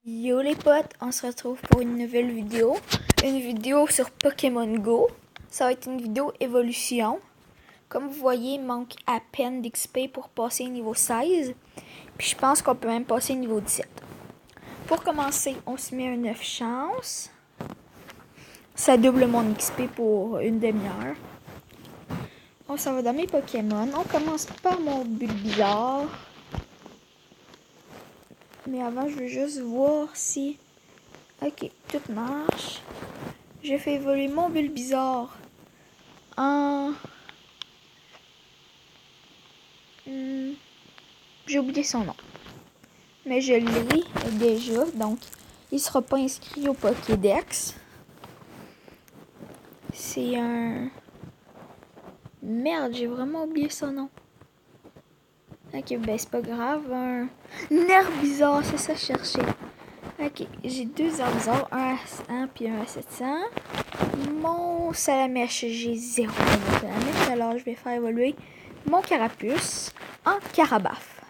Yo les potes, on se retrouve pour une nouvelle vidéo. Une vidéo sur Pokémon Go. Ça va être une vidéo évolution. Comme vous voyez, il manque à peine d'XP pour passer niveau 16. Puis je pense qu'on peut même passer niveau 17. Pour commencer, on se met un 9 chance. Ça double mon XP pour une demi-heure. On s'en va dans mes Pokémon. On commence par mon Bulbizarre. Mais avant, je veux juste voir si... Ok, tout marche. J'ai fait évoluer mon Bulbizarre en... J'ai oublié son nom. Mais je l'ai déjà, donc il sera pas inscrit au Pokédex. C'est un... Merde, j'ai vraiment oublié son nom. Ok, ben c'est pas grave. Un Herbizarre, c'est ça que je cherchais. Ok, j'ai deux Herbizarres, un à 100 puis un à 700. Mon Salamèche, j'ai 0 de Salamèche, alors je vais faire évoluer mon Carapuce en Carabaf.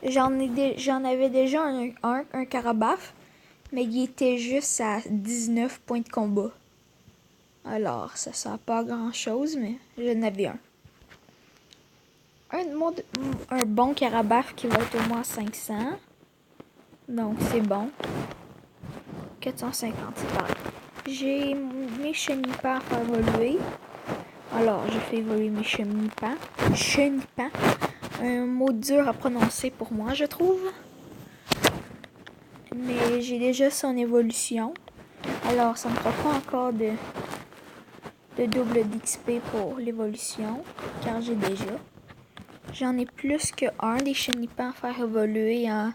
J'en avais déjà un Carabaf, mais il était juste à 19 points de combat. Alors, ça sert pas à grand chose, mais j'en avais un. Un bon Carabaf qui va être au moins 500. Donc, c'est bon. 450, c'est pareil. J'ai mes Chenipans à faire évoluer. Alors, j'ai fait évoluer mes Chenipans. Chenipans. Un mot dur à prononcer pour moi, je trouve. Mais j'ai déjà son évolution. Alors, ça ne me fera pas encore de double d'XP pour l'évolution, car j'ai déjà. J'en ai plus que un des Chenipans à faire évoluer en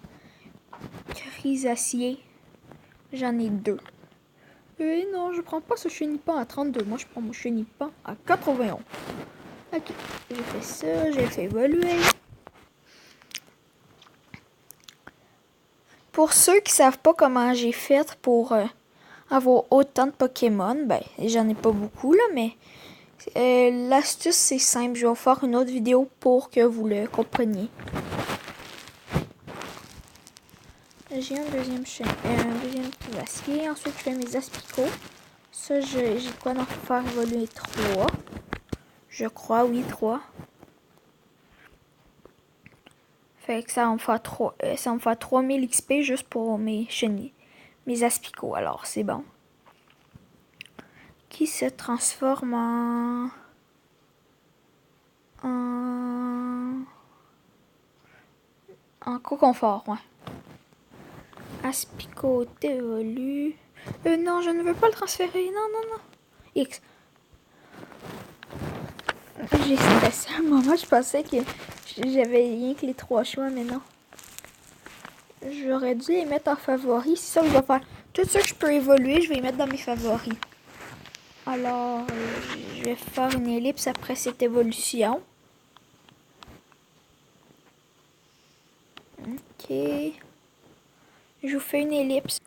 Chrysacier. J'en ai deux. Et non, je prends pas ce Chenipan à 32. Moi, je prends mon Chenipan à 91. Ok, j'ai fait ça, j'ai fait évoluer. Pour ceux qui savent pas comment j'ai fait pour avoir autant de Pokémon, ben, j'en ai pas beaucoup, là, mais l'astuce, c'est simple. Je vais vous faire une autre vidéo pour que vous le compreniez. J'ai un deuxième Chrysacier. Ensuite, je fais mes Aspicots. Ça, j'ai quoi d'en faire évoluer 3. Je crois, oui, 3. Fait que ça va me faire 3, ça va me faire 3000 XP juste pour mes chenilles. Mes Aspicots, alors c'est bon. Qui se transforme en Coconfort, ouais. Aspicot évolue. Non, je ne veux pas le transférer. Non, non, non. X. J'ai stressé un moment, je pensais que j'avais rien que les 3 choix, mais non. J'aurais dû les mettre en favoris. C'est ça que je vais faire. Tout ce que je peux évoluer, je vais les mettre dans mes favoris. Alors, je vais faire une ellipse après cette évolution. Ok. Je vous fais une ellipse.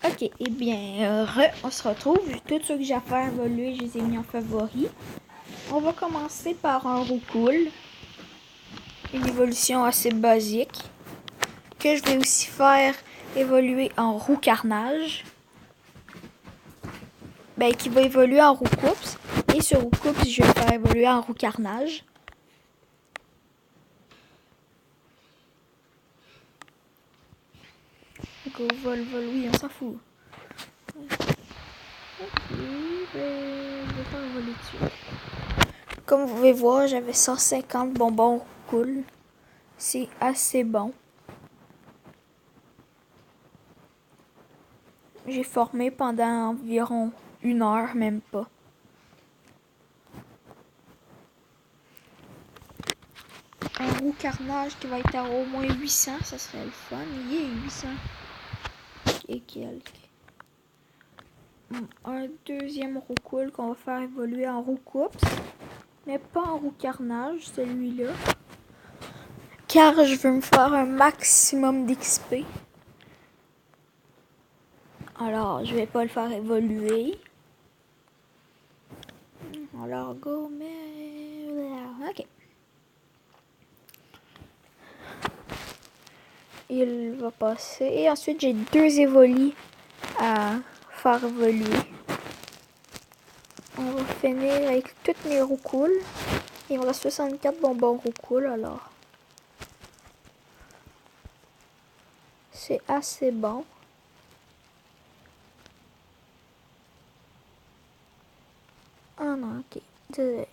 Ok, et eh bien, on se retrouve. Tout ce que j'ai à faire évoluer, je les ai mis en favoris. On va commencer par un Roucoule. Une évolution assez basique. Que je vais aussi faire évoluer en Roucarnage. Ben, qui va évoluer en Roucoups. Et ce Roucoups, je vais le faire évoluer en Roucarnage. Donc, vol, oui, on s'en fout. Ok, ben, je vais faire évoluer dessus. Comme vous pouvez voir, j'avais 150 bonbons Roucoule. C'est assez bon. J'ai formé pendant environ 1 heure, même pas. Un Roucarnage qui va être à au moins 800, ça serait le fun. Il est 800 et quelques. Un deuxième Roucoule qu'on va faire évoluer en Roucoups, mais pas en Roucarnage, celui-là. Car je veux me faire un maximum d'XP. Alors, je vais pas le faire évoluer. Alors, go, mais... Ok. il va passer. Et ensuite, j'ai 2 évolis à faire évoluer. On va finir avec toutes mes roucoules. Il me reste 64 bonbons roucoules, alors c'est assez bon. Ah non, ok. Désolé.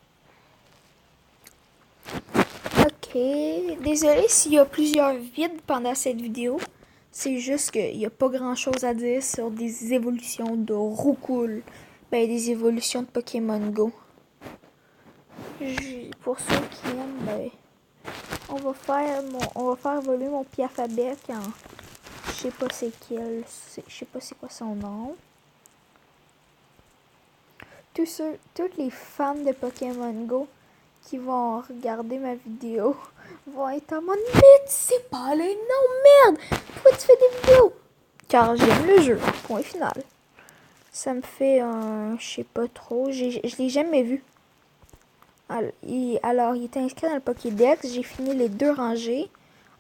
Ok, désolé s'il y a plusieurs vides pendant cette vidéo. C'est juste qu'il n'y a pas grand chose à dire sur des évolutions de roucoules. Ben, des évolutions de Pokémon Go. Pour ceux qui aiment, ben, on va faire évoluer mon Piafabet en, je sais pas c'est quel, je sais pas c'est quoi son nom. Tous les fans de Pokémon Go qui vont regarder ma vidéo vont être en mode mais tu sais pas les noms, merde, pourquoi tu fais des vidéos? Car j'aime le jeu, point final. Ça me fait un, je sais pas trop, je l'ai jamais vu. Alors, il est inscrit dans le Pokédex, j'ai fini les 2 rangées.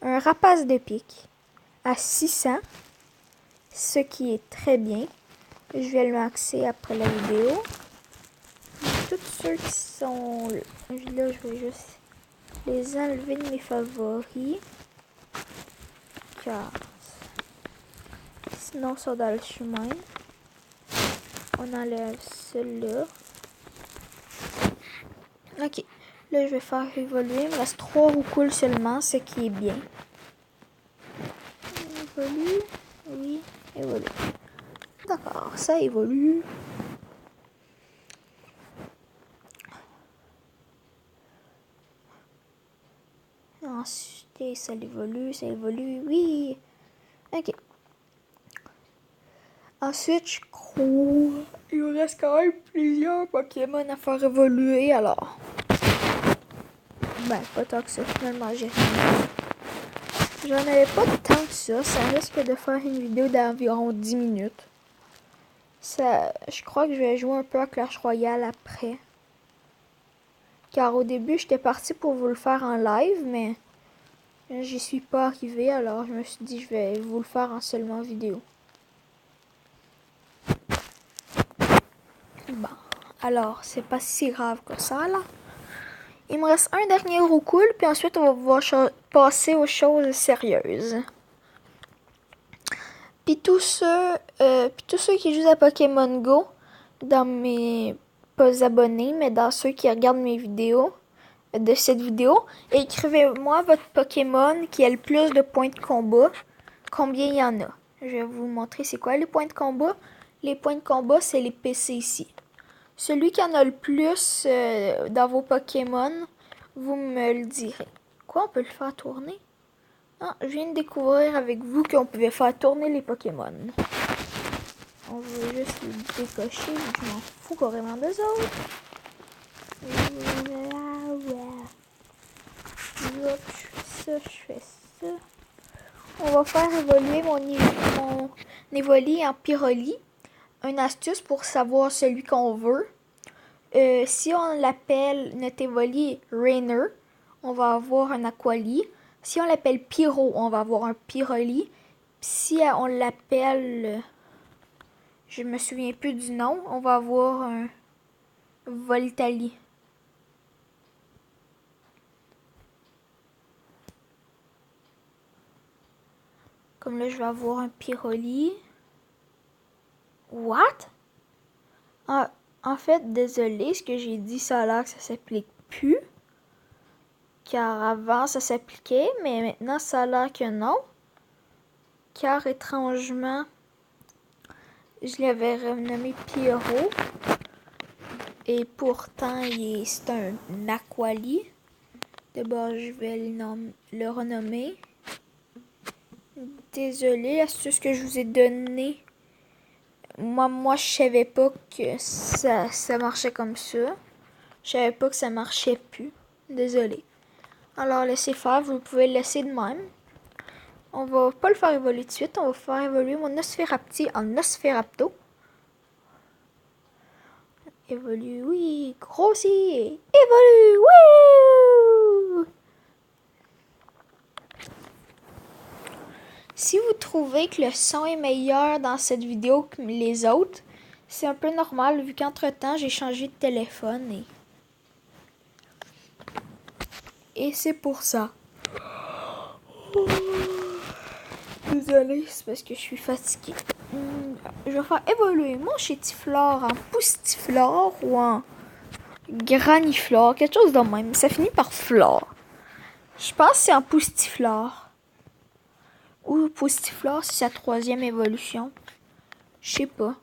Un rapace de pique à 600, ce qui est très bien. Je vais le maxer après la vidéo. Tous ceux qui sont là, je vais juste les enlever de mes favoris. Car sinon, ils sont dans le chemin. On enlève celui-là. Ok. Là, je vais faire évoluer. Il me reste 3 roucoules seulement, ce qui est bien. Évolue. Oui, évolue. D'accord, ça évolue. Ensuite, ça évolue, oui. Ok. Ensuite, je crois il me reste quand même plusieurs Pokémon à faire évoluer, alors. Ben, pas tant que ça, finalement, j'ai rien. J'en avais pas tant que ça risque de faire une vidéo d'environ 10 minutes. Je crois que je vais jouer un peu à Clash Royale après. Car au début, j'étais partie pour vous le faire en live, mais j'y suis pas arrivée, alors je me suis dit je vais vous le faire en seulement vidéo. Bon, alors c'est pas si grave que ça là. Il me reste un dernier roucoule, puis ensuite on va pouvoir passer aux choses sérieuses. Puis tous ceux qui jouent à Pokémon Go, dans mes pas abonnés, mais dans ceux qui regardent mes vidéos de cette vidéo, écrivez-moi votre Pokémon qui a le plus de points de combat. Combien il y en a? Je vais vous montrer c'est quoi les points de combat. Les points de combat, c'est les PC ici. Celui qui en a le plus dans vos Pokémon, vous me le direz. Quoi, on peut le faire tourner? Ah, je viens de découvrir avec vous qu'on pouvait faire tourner les Pokémon. On va juste les décocher, je m'en fous carrément d'eux autres. Je fais ça. On va faire évoluer mon Évoli en Pyroli. Une astuce pour savoir celui qu'on veut. Si on l'appelle notre Évoli Rainer, on va avoir un Aquali. Si on l'appelle Pyro, on va avoir un Pyroli. Si on l'appelle, je me souviens plus du nom, on va avoir un Voltali. Comme là, je vais avoir un Pyroli. What? Ah, en fait, désolé, ce que j'ai dit, ça a l'air que ça s'applique plus. Car avant, ça s'appliquait, mais maintenant, ça a l'air que non. Car étrangement, je l'avais renommé Pyro. Et pourtant, c'est un Aquali. D'abord, je vais le renommer. Désolé, l'astuce que je vous ai donnée. Moi, je savais pas que ça marchait comme ça. Je savais pas que ça marchait plus. Désolé. Alors, laissez faire. Vous pouvez le laisser de même. On va pas le faire évoluer tout de suite. On va faire évoluer mon Nosferapti en Nosferapto. Évolue, oui. Grossit. Évolue, oui. Si vous trouvez que le son est meilleur dans cette vidéo que les autres, c'est un peu normal vu qu'entre-temps, j'ai changé de téléphone et c'est pour ça. Désolée, c'est parce que je suis fatiguée. Je vais faire évoluer mon chétiflore en poustiflore ou en graniflore, quelque chose de même. Ça finit par flore. Je pense que c'est en poustiflore. Ou poustiflore, c'est sa 3e évolution. Je sais pas.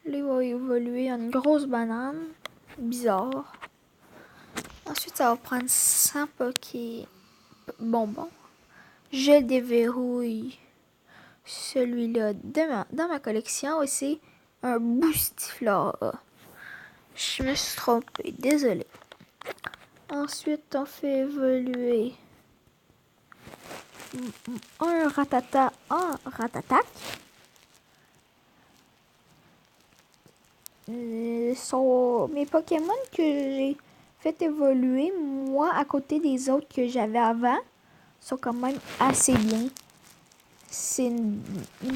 Là, il va évoluer en une grosse banane. Bizarre. Ensuite, ça va prendre 100 bonbons. Je déverrouille celui-là dans ma collection et c'est un Boostiflora. Je me suis trompée, désolée. Ensuite, on fait évoluer un Rattata en Rattatac. Mes Pokémon que j'ai fait évoluer, moi, à côté des autres que j'avais avant, sont quand même assez bien. C'est une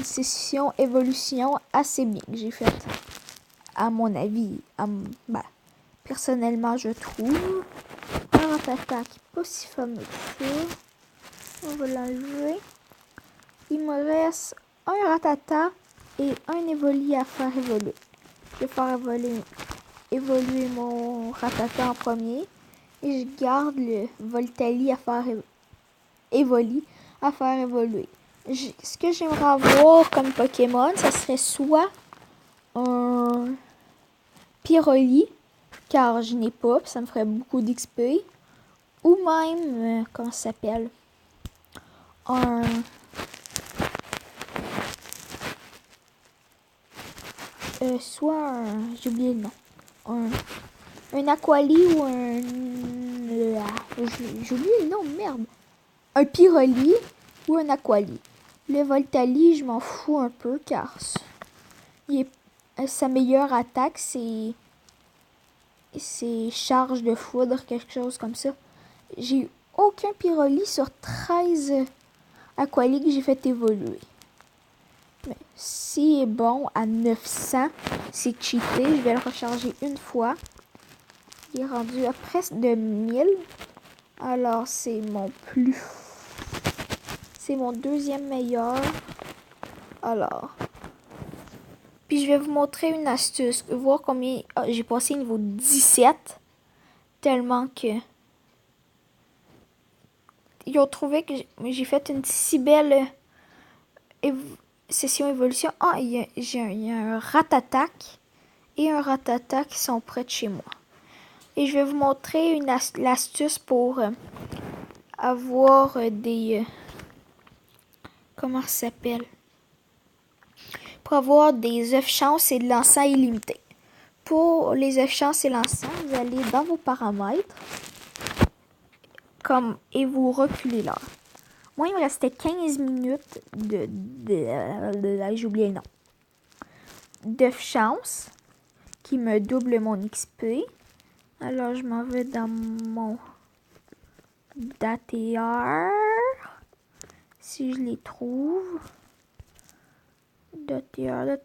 session évolution assez bien que j'ai faite, à mon avis. Personnellement, je trouve. Un Rattata qui n'est pas si fameux que ça. On va l'enlever. Il me reste un Rattata et un Evoli à faire évoluer. Je vais faire évoluer mon Rattata en premier. Et je garde le Voltali à faire évoluer. Ce que j'aimerais avoir comme Pokémon, ça serait soit un Pyroli, car je n'ai pas, ça me ferait beaucoup d'XP. Ou même, comment ça s'appelle? J'ai oublié le nom. Un Aquali ou un... J'ai oublié le nom, merde. Un Pyroli ou un Aquali. Le Voltali, je m'en fous un peu car sa meilleure attaque, c'est charge de foudre, quelque chose comme ça. J'ai eu aucun Pyroli sur 13 Aquali que j'ai fait évoluer. Mais s'il est bon à 900, c'est cheaté. Je vais le recharger une fois. Il est rendu à presque de 1000. Alors, c'est mon 2e meilleur. Alors. Puis, je vais vous montrer une astuce. Voir combien... j'ai passé niveau 17. Tellement que... Ils ont trouvé que j'ai fait une si belle session évolution. J'ai un Rattatac et un Rattata qui sont près de chez moi. Et je vais vous montrer l'astuce pour avoir des... comment ça s'appelle? Pour avoir des œufs chance et de l'encens illimité. Pour les œufs chance et l'encens, vous allez dans vos paramètres et vous reculez là. Moi, il me restait 15 minutes j'ai oublié le nom. D'œufs chance qui me double mon XP. Alors, je m'en vais dans mon DATR. Si je les trouve. DATR.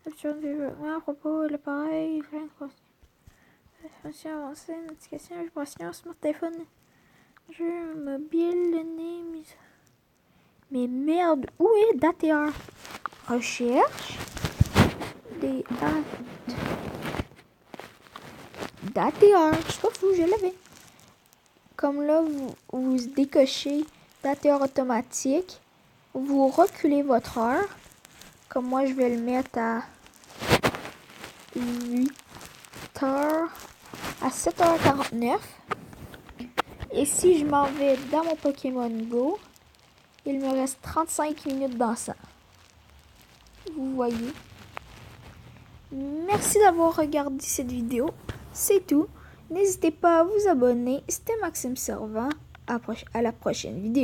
À propos, l'appareil, fonction avancée, notification, vibration, smart téléphone, jeu mobile, mais merde, où est DATR? Recherche. DATR, je suis pas fou, je l'avais. Comme là, vous décochez DATR automatique, vous reculez votre heure. Comme moi, je vais le mettre à 8h, à 7h49. Et si je m'en vais dans mon Pokémon Go, il me reste 35 minutes dans ça. Vous voyez. Merci d'avoir regardé cette vidéo. C'est tout. N'hésitez pas à vous abonner. C'était Maxime Servant. À la prochaine vidéo.